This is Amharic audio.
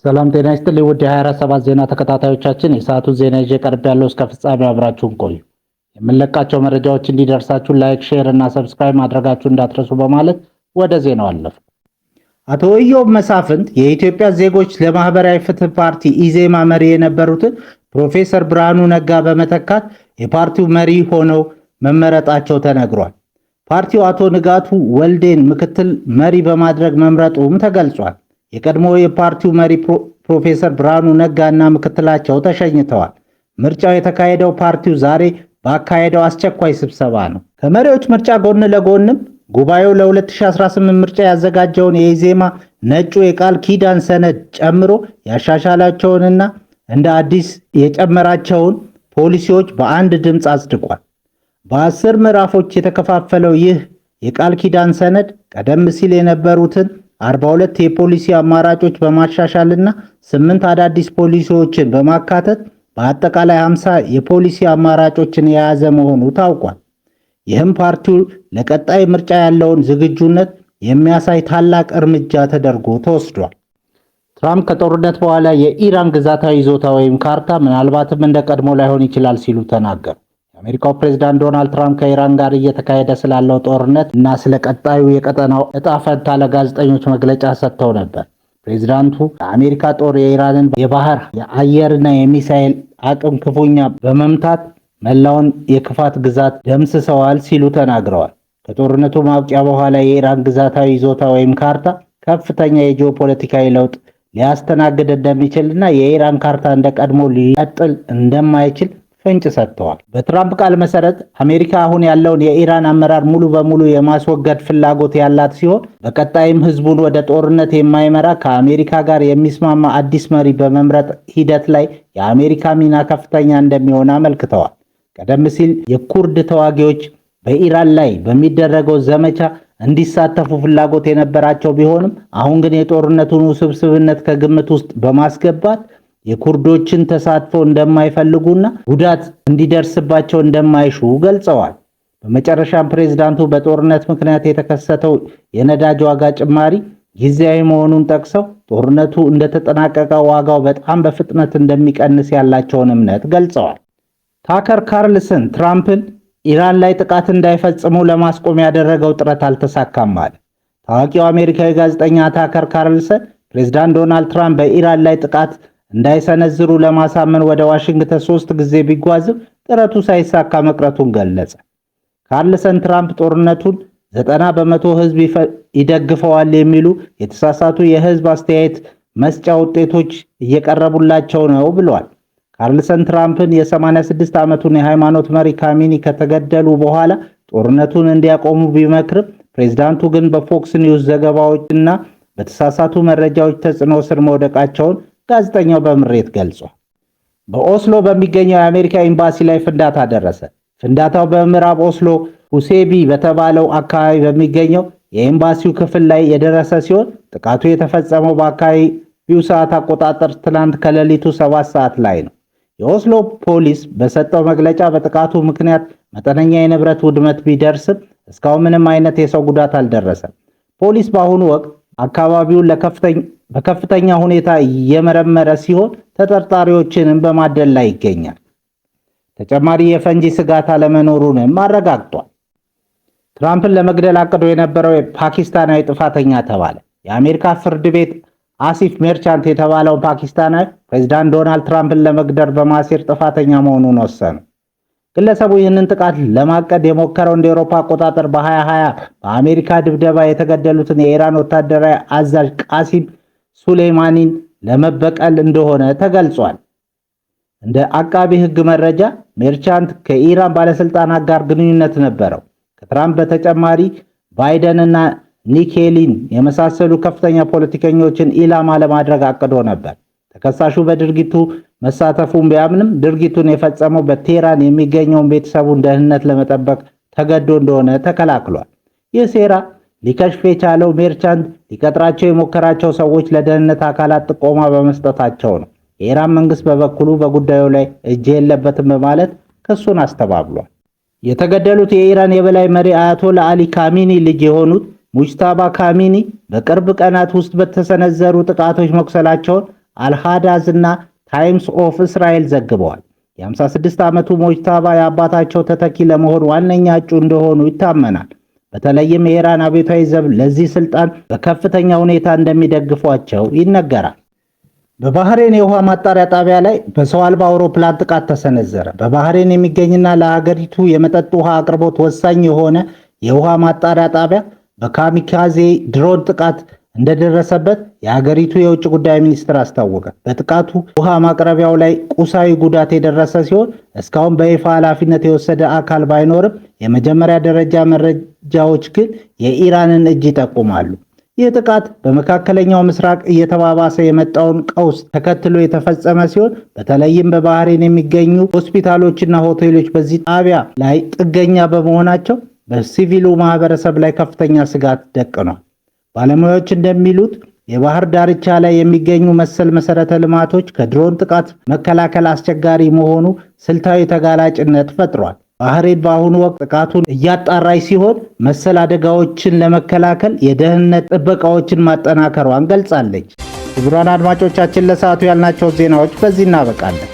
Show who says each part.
Speaker 1: ሰላም ጤና ይስጥልኝ ውድ የ24/7 ዜና ተከታታዮቻችን፣ የሰዓቱ ዜና ይዤ ቀርቤያለሁ። እስከ ፍጻሜ አብራችሁን ቆዩ። የምንለቃቸው መረጃዎች እንዲደርሳችሁ ላይክ፣ ሼር እና ሰብስክራይብ ማድረጋችሁ እንዳትረሱ በማለት ወደ ዜናው አለፉ። አቶ ኢዮብ መሳፍንት የኢትዮጵያ ዜጎች ለማህበራዊ ፍትህ ፓርቲ ኢዜማ መሪ የነበሩትን ፕሮፌሰር ብርሃኑ ነጋ በመተካት የፓርቲው መሪ ሆነው መመረጣቸው ተነግሯል። ፓርቲው አቶ ንጋቱ ወልዴን ምክትል መሪ በማድረግ መምረጡም ተገልጿል። የቀድሞ የፓርቲው መሪ ፕሮፌሰር ብርሃኑ ነጋ እና ምክትላቸው ተሸኝተዋል። ምርጫው የተካሄደው ፓርቲው ዛሬ ባካሄደው አስቸኳይ ስብሰባ ነው። ከመሪዎች ምርጫ ጎን ለጎንም ጉባኤው ለ2018 ምርጫ ያዘጋጀውን የኢዜማ ነጩ የቃል ኪዳን ሰነድ ጨምሮ ያሻሻላቸውንና እንደ አዲስ የጨመራቸውን ፖሊሲዎች በአንድ ድምፅ አጽድቋል። በ10 ምዕራፎች የተከፋፈለው ይህ የቃል ኪዳን ሰነድ ቀደም ሲል የነበሩትን 42 የፖሊሲ አማራጮች በማሻሻልና 8 አዳዲስ ፖሊሲዎችን በማካተት በአጠቃላይ 50 የፖሊሲ አማራጮችን የያዘ መሆኑ ታውቋል። ይህም ፓርቲው ለቀጣይ ምርጫ ያለውን ዝግጁነት የሚያሳይ ታላቅ እርምጃ ተደርጎ ተወስዷል። ትራምፕ ከጦርነት በኋላ የኢራን ግዛታዊ ይዞታ ወይም ካርታ ምናልባትም እንደ ቀድሞ ላይሆን ይችላል ሲሉ ተናገሩ። የአሜሪካው ፕሬዝዳንት ዶናልድ ትራምፕ ከኢራን ጋር እየተካሄደ ስላለው ጦርነት እና ስለ ቀጣዩ የቀጠናው ዕጣ ፈንታ ለጋዜጠኞች መግለጫ ሰጥተው ነበር። ፕሬዝዳንቱ የአሜሪካ ጦር የኢራንን የባህር የአየርና የሚሳኤል አቅም ክፉኛ በመምታት መላውን የክፋት ግዛት ደምስሰዋል ሲሉ ተናግረዋል። ከጦርነቱ ማብቂያ በኋላ የኢራን ግዛታዊ ይዞታ ወይም ካርታ ከፍተኛ የጂኦፖለቲካዊ ለውጥ ሊያስተናግድ እንደሚችልና የኢራን ካርታ እንደ ቀድሞ ሊቀጥል እንደማይችል ፍንጭ ሰጥተዋል። በትራምፕ ቃል መሰረት አሜሪካ አሁን ያለውን የኢራን አመራር ሙሉ በሙሉ የማስወገድ ፍላጎት ያላት ሲሆን በቀጣይም ህዝቡን ወደ ጦርነት የማይመራ ከአሜሪካ ጋር የሚስማማ አዲስ መሪ በመምረጥ ሂደት ላይ የአሜሪካ ሚና ከፍተኛ እንደሚሆን አመልክተዋል። ቀደም ሲል የኩርድ ተዋጊዎች በኢራን ላይ በሚደረገው ዘመቻ እንዲሳተፉ ፍላጎት የነበራቸው ቢሆንም አሁን ግን የጦርነቱን ውስብስብነት ከግምት ውስጥ በማስገባት የኩርዶችን ተሳትፎ እንደማይፈልጉና ጉዳት እንዲደርስባቸው እንደማይሹ ገልጸዋል። በመጨረሻም ፕሬዝዳንቱ በጦርነት ምክንያት የተከሰተው የነዳጅ ዋጋ ጭማሪ ጊዜያዊ መሆኑን ጠቅሰው ጦርነቱ እንደተጠናቀቀ ዋጋው በጣም በፍጥነት እንደሚቀንስ ያላቸውን እምነት ገልጸዋል። ታከር ካርልሰን ትራምፕን ኢራን ላይ ጥቃት እንዳይፈጽሙ ለማስቆም ያደረገው ጥረት አልተሳካም አለ። ታዋቂው አሜሪካዊ ጋዜጠኛ ታከር ካርልሰን ፕሬዝዳንት ዶናልድ ትራምፕ በኢራን ላይ ጥቃት እንዳይሰነዝሩ ለማሳመን ወደ ዋሽንግተን 3 ጊዜ ቢጓዝም ጥረቱ ሳይሳካ መቅረቱን ገለጸ። ካርልሰን ትራምፕ ጦርነቱን 90% ህዝብ ይደግፈዋል የሚሉ የተሳሳቱ የህዝብ አስተያየት መስጫ ውጤቶች እየቀረቡላቸው ነው ብለዋል። ካርልሰን ትራምፕን የ86 ዓመቱን የሃይማኖት መሪ ካሚኒ ከተገደሉ በኋላ ጦርነቱን እንዲያቆሙ ቢመክርም ፕሬዝዳንቱ ግን በፎክስ ኒውስ ዘገባዎችና በተሳሳቱ መረጃዎች ተጽዕኖ ስር መውደቃቸውን ጋዜጠኛው በምሬት ገልጿል። በኦስሎ በሚገኘው የአሜሪካ ኤምባሲ ላይ ፍንዳታ ደረሰ። ፍንዳታው በምዕራብ ኦስሎ ሁሴቢ በተባለው አካባቢ በሚገኘው የኤምባሲው ክፍል ላይ የደረሰ ሲሆን ጥቃቱ የተፈጸመው በአካባቢው ሰዓት አቆጣጠር ትናንት ከሌሊቱ 7 ሰዓት ላይ ነው። የኦስሎ ፖሊስ በሰጠው መግለጫ በጥቃቱ ምክንያት መጠነኛ የንብረት ውድመት ቢደርስም እስካሁን ምንም አይነት የሰው ጉዳት አልደረሰም። ፖሊስ በአሁኑ ወቅት አካባቢውን በከፍተኛ ሁኔታ እየመረመረ ሲሆን ተጠርጣሪዎችንም በማደን ላይ ይገኛል። ተጨማሪ የፈንጂ ስጋት አለመኖሩንም አረጋግጧል። ትራምፕን ለመግደል አቅዶ የነበረው ፓኪስታናዊ ጥፋተኛ ተባለ። የአሜሪካ ፍርድ ቤት አሲፍ ሜርቻንት የተባለው ፓኪስታናዊ ፕሬዝዳንት ዶናልድ ትራምፕን ለመግደል በማሴር ጥፋተኛ መሆኑን ወሰኑ። ግለሰቡ ይህንን ጥቃት ለማቀድ የሞከረው እንደ አውሮፓ አቆጣጠር በ2020 በአሜሪካ ድብደባ የተገደሉትን የኢራን ወታደራዊ አዛዥ ቃሲም ሱሌይማኒን ለመበቀል እንደሆነ ተገልጿል። እንደ አቃቢ ሕግ መረጃ ሜርቻንት ከኢራን ባለስልጣናት ጋር ግንኙነት ነበረው። ከትራምፕ በተጨማሪ ባይደንና ኒክ ሄሊን የመሳሰሉ ከፍተኛ ፖለቲከኞችን ኢላማ ለማድረግ አቅዶ ነበር። ተከሳሹ በድርጊቱ መሳተፉን ቢያምንም ድርጊቱን የፈጸመው በቴህራን የሚገኘውን ቤተሰቡን ደህንነት ለመጠበቅ ተገዶ እንደሆነ ተከላክሏል። ይህ ሴራ ሊከሽፍ የቻለው ሜርቻንት ሊቀጥራቸው የሞከራቸው ሰዎች ለደህንነት አካላት ጥቆማ በመስጠታቸው ነው። የኢራን መንግስት በበኩሉ በጉዳዩ ላይ እጅ የለበትም በማለት ክሱን አስተባብሏል። የተገደሉት የኢራን የበላይ መሪ አያቶላ አሊ ካሚኒ ልጅ የሆኑት ሙጅታባ ካሚኒ በቅርብ ቀናት ውስጥ በተሰነዘሩ ጥቃቶች መቁሰላቸውን አልሃዳዝ እና ታይምስ ኦፍ እስራኤል ዘግበዋል። የ56 ዓመቱ ሞጅታባ የአባታቸው ተተኪ ለመሆን ዋነኛ እጩ እንደሆኑ ይታመናል። በተለይም የኢራን አብዮታዊ ዘብ ለዚህ ስልጣን በከፍተኛ ሁኔታ እንደሚደግፏቸው ይነገራል። በባህሬን የውሃ ማጣሪያ ጣቢያ ላይ በሰው አልባ አውሮፕላን ጥቃት ተሰነዘረ። በባህሬን የሚገኝና ለሀገሪቱ የመጠጥ ውሃ አቅርቦት ወሳኝ የሆነ የውሃ ማጣሪያ ጣቢያ በካሚካዜ ድሮን ጥቃት እንደደረሰበት የሀገሪቱ የውጭ ጉዳይ ሚኒስትር አስታወቀ። በጥቃቱ ውሃ ማቅረቢያው ላይ ቁሳዊ ጉዳት የደረሰ ሲሆን እስካሁን በይፋ ኃላፊነት የወሰደ አካል ባይኖርም የመጀመሪያ ደረጃ መረጃዎች ግን የኢራንን እጅ ይጠቁማሉ። ይህ ጥቃት በመካከለኛው ምስራቅ እየተባባሰ የመጣውን ቀውስ ተከትሎ የተፈጸመ ሲሆን በተለይም በባህሬን የሚገኙ ሆስፒታሎችና ሆቴሎች በዚህ ጣቢያ ላይ ጥገኛ በመሆናቸው በሲቪሉ ማህበረሰብ ላይ ከፍተኛ ስጋት ደቅኗል። ባለሙያዎች እንደሚሉት የባህር ዳርቻ ላይ የሚገኙ መሰል መሰረተ ልማቶች ከድሮን ጥቃት መከላከል አስቸጋሪ መሆኑ ስልታዊ ተጋላጭነት ፈጥሯል። ባህሬን በአሁኑ ወቅት ጥቃቱን እያጣራች ሲሆን መሰል አደጋዎችን ለመከላከል የደህንነት ጥበቃዎችን ማጠናከሯን ገልጻለች። ክቡራን አድማጮቻችን ለሰዓቱ ያልናቸው ዜናዎች በዚህ እናበቃለን።